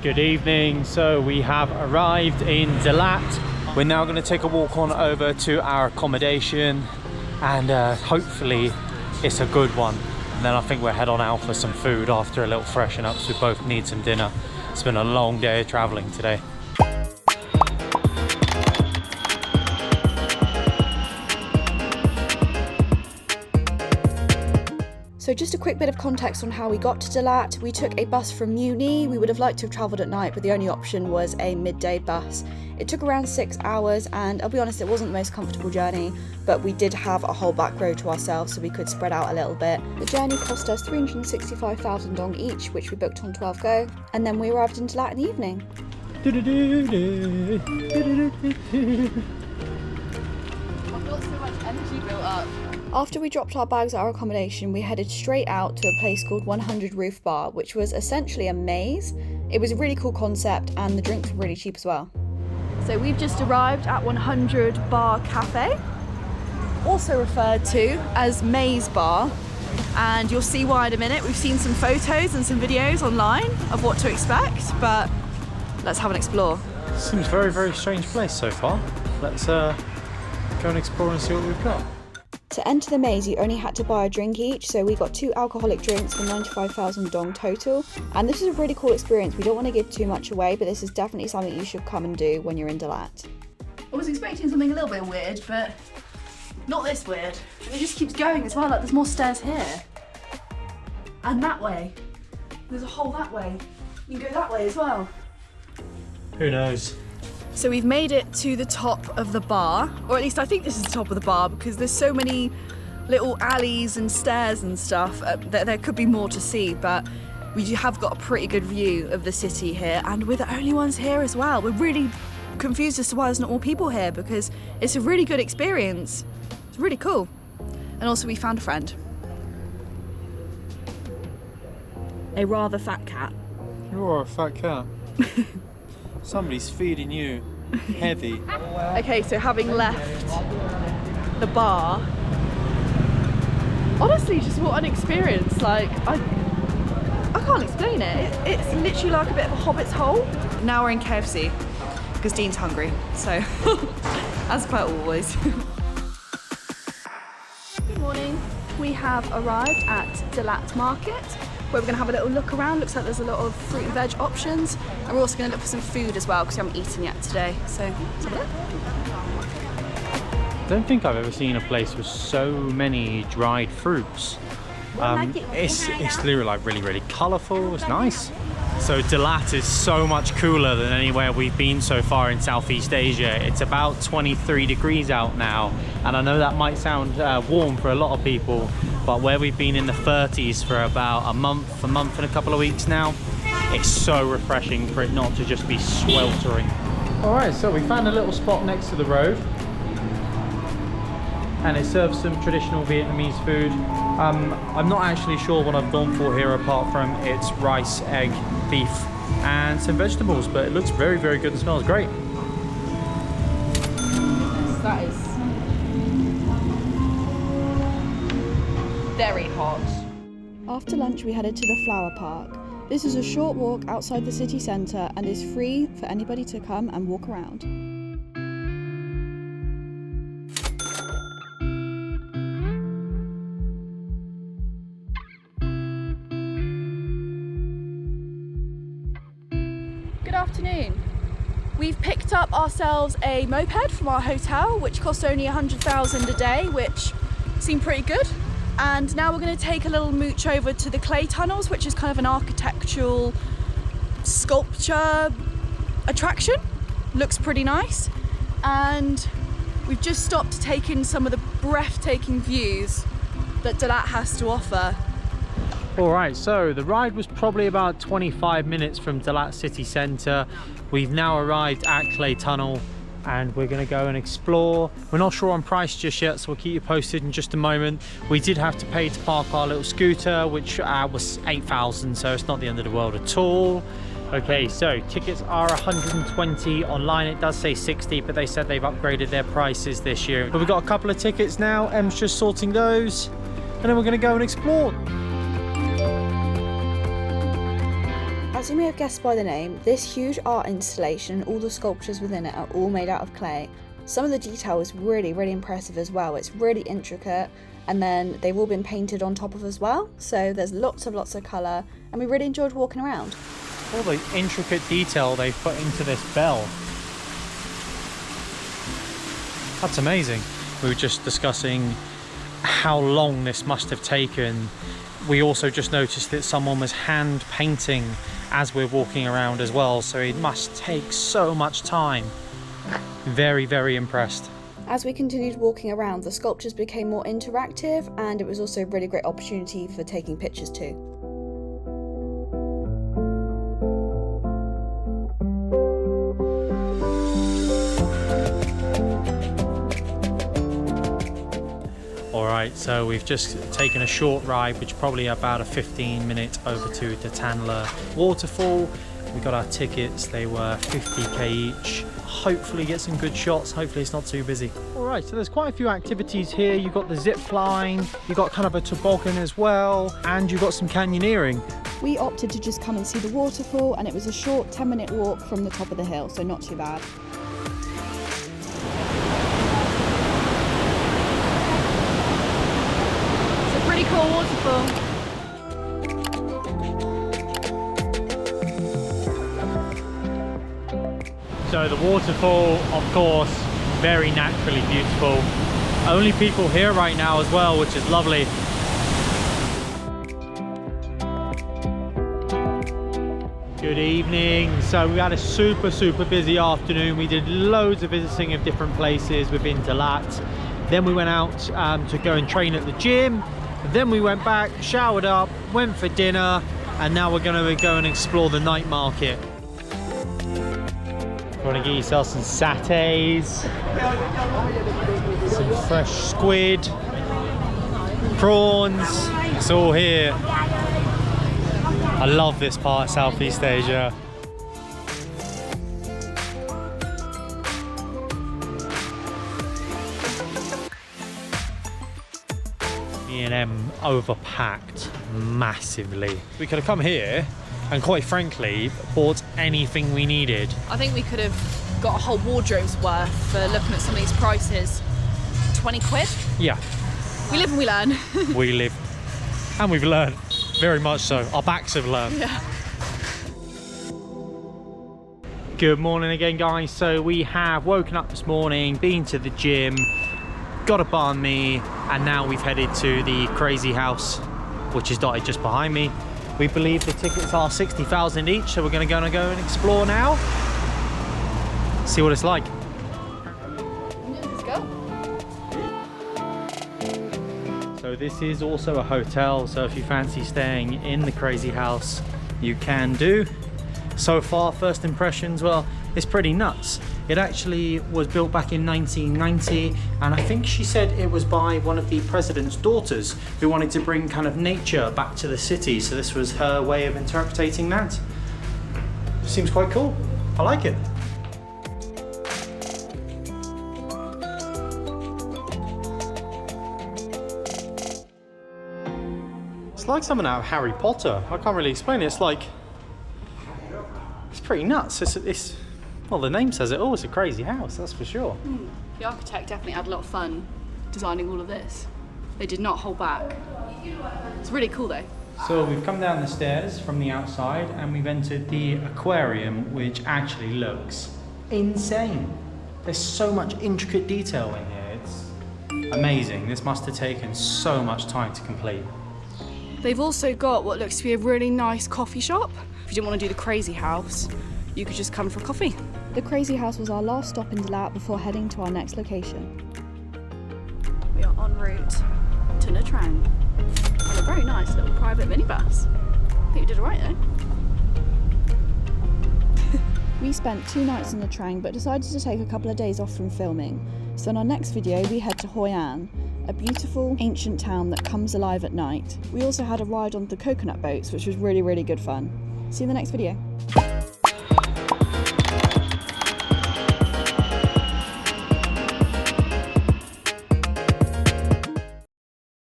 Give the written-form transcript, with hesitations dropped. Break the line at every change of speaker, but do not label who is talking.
Good evening. So we have arrived in Dalat. We're now going to take a walk on over to our accommodation and hopefully it's a good one. And then I think we'll head on out for some food after a little freshen up, so we both need some dinner. It's been a long day of traveling today.
So just a quick bit of context on how we got to Dalat. We took a bus from Muni. We would have liked to have travelled at night, but the only option was a midday bus. It took around 6 hours, and I'll be honest, it wasn't the most comfortable journey, but we did have a whole back row to ourselves, so we could spread out a little bit. The journey cost us 365,000 dong each, which we booked on 12Go, and then we arrived in Dalat in the evening.
I've got so much energy built up.
After we dropped our bags at our accommodation, we headed straight out to a place called 100 Roof Bar, which was essentially a maze. It was a really cool concept, and the drinks were really cheap as well.
So we've just arrived at 100 Bar Cafe, also referred to as Maze Bar, and you'll see why in a minute. We've seen some photos and some videos online of what to expect, but let's have an explore.
Seems a very, very strange place so far. Let's go and explore and see what we've got.
To enter the maze, you only had to buy a drink each, so we got 2 alcoholic drinks for 95,000 dong total. And this is a really cool experience. We don't want to give too much away, but this is definitely something you should come and do when you're in Dalat.
I was expecting something a little bit weird, but not this weird. And it just keeps going as well, like there's more stairs here. And that way. There's a hole that way. You can go that way as well.
Who knows?
So we've made it to the top of the bar, or at least I think this is the top of the bar, because there's so many little alleys and stairs and stuff that there could be more to see, but we have got a pretty good view of the city here, and we're the only ones here as well. We're really confused as to why there's not more people here, because it's a really good experience. It's really cool. And also we found a friend. A rather fat cat.
You're a fat cat. Somebody's feeding you heavy.
Okay, so having left the bar, honestly, just what an experience. Like, I can't explain it. It's literally like a bit of a hobbit's hole. Now we're in KFC, because Dean's hungry, so as per always. Good morning. We have arrived at Dalat Market, where we're going to have a little look around. Looks like there's a lot of fruit and veg options, and we're also going to look for some food as well, because we haven't eaten yet today, so let's have a look.
I don't think I've ever seen a place with so many dried fruits. It's literally like really colourful. It's nice. So Dalat is so much cooler than anywhere we've been so far in Southeast Asia. It's about 23 degrees out now, and I know that might sound warm for a lot of people, but where we've been in the 30s for about a month and a couple of weeks now, it's so refreshing for it not to just be sweltering. All right, so we found a little spot next to the road, and it serves some traditional Vietnamese food. I'm not actually sure what I've gone for here, apart from it's rice, egg, beef, and some vegetables, but it looks very good and smells great.
That is very hot.
After lunch, we headed to the Flower Park. This is a short walk outside the city centre and is free for anybody to come and walk around.
Good afternoon. We've picked up ourselves a moped from our hotel, which cost only 100,000 a day, which seemed pretty good. And now we're going to take a little mooch over to the clay tunnels, which is kind of an architectural sculpture attraction. Looks pretty nice. And we've just stopped to take in some of the breathtaking views that Dalat has to offer.
All right, so the ride was probably about 25 minutes from Dalat city centre. We've now arrived at Clay Tunnel, and we're going to go and explore. We're not sure on price just yet, so we'll keep you posted in just a moment. We did have to pay to park our little scooter, which was 8,000, so it's not the end of the world at all. Okay, so tickets are 120. Online it does say 60, but they said they've upgraded their prices this year. But we've got a couple of tickets now. Em's just sorting those, and then we're going to go and explore.
As As you may have guessed by the name, this huge art installation and all the sculptures within it are all made out of clay. Some of the detail is really, really impressive as well. It's really intricate, and then they've all been painted on top of as well. So there's lots of colour, and we really enjoyed walking around.
All the intricate detail they've put into this bell. That's amazing. We were just discussing how long this must have taken. We also just noticed that someone was hand painting as we're walking around as well, so it must take so much time. Very, very impressed.
As we continued walking around, the sculptures became more interactive, and it was also a really great opportunity for taking pictures too.
Alright, so we've just taken a short ride, which is probably about a 15-minute over to the Tanla waterfall. We got our tickets, they were 50k each. Hopefully get some good shots, hopefully it's not too busy. Alright, so there's quite a few activities here. You've got the zip line, you've got kind of a toboggan as well, and you've got some canyoneering.
We opted to just come and see the waterfall, and it was a short 10-minute walk from the top of the hill, so not too bad.
Pretty cool waterfall.
So the waterfall, of course, very naturally beautiful. Only people here right now as well, which is lovely. Good evening. So we had a super busy afternoon. We did loads of visiting of different places within Dalat. Then we went out to go and train at the gym. Then we went back, showered up, went for dinner, and now we're going to go and explore the night market. Want to get yourself some satays, some fresh squid, prawns. It's all here. I love this part of Southeast Asia. B&M overpacked massively. We could have come here and quite frankly bought anything we needed.
I think we could have got a whole wardrobe's worth for looking at some of these prices. 20 quid?
Yeah.
We live and we learn.
We live and we've learned, very much so. Our backs have learned.
Yeah.
Good morning again, guys. So we have woken up this morning, been to the gym, got a banh mi, and now we've headed to the Crazy House, which is dotted just behind me. We believe the tickets are 60,000 each, so we're going to go and explore now. See what it's like.
Let's go.
So this is also a hotel, so if you fancy staying in the Crazy House, you can do. So far, first impressions, well, it's pretty nuts. It actually was built back in 1990, and I think she said it was by one of the president's daughters who wanted to bring kind of nature back to the city, so this was her way of interpreting that. Seems quite cool. I like it. It's like something out of Harry Potter. I can't really explain it. It's like, it's pretty nuts. It's well, the name says it all. It's a crazy house, that's for sure.
The architect definitely had a lot of fun designing all of this. They did not hold back. It's really cool though.
So we've come down the stairs from the outside and we've entered the aquarium, which actually looks insane. There's so much intricate detail in here. It's amazing. This must have taken so much time to complete.
They've also got what looks to be a really nice coffee shop. If you didn't want to do the Crazy House, you could just come for a coffee.
The Crazy House was our last stop in Dalat before heading to our next location.
We are en route to Nha Trang on a very nice little private minibus. I think we did alright though.
We spent 2 nights in Nha Trang but decided to take a couple of days off from filming. So in our next video we head to Hoi An, a beautiful ancient town that comes alive at night. We also had a ride on the coconut boats, which was really good fun. See you in the next video.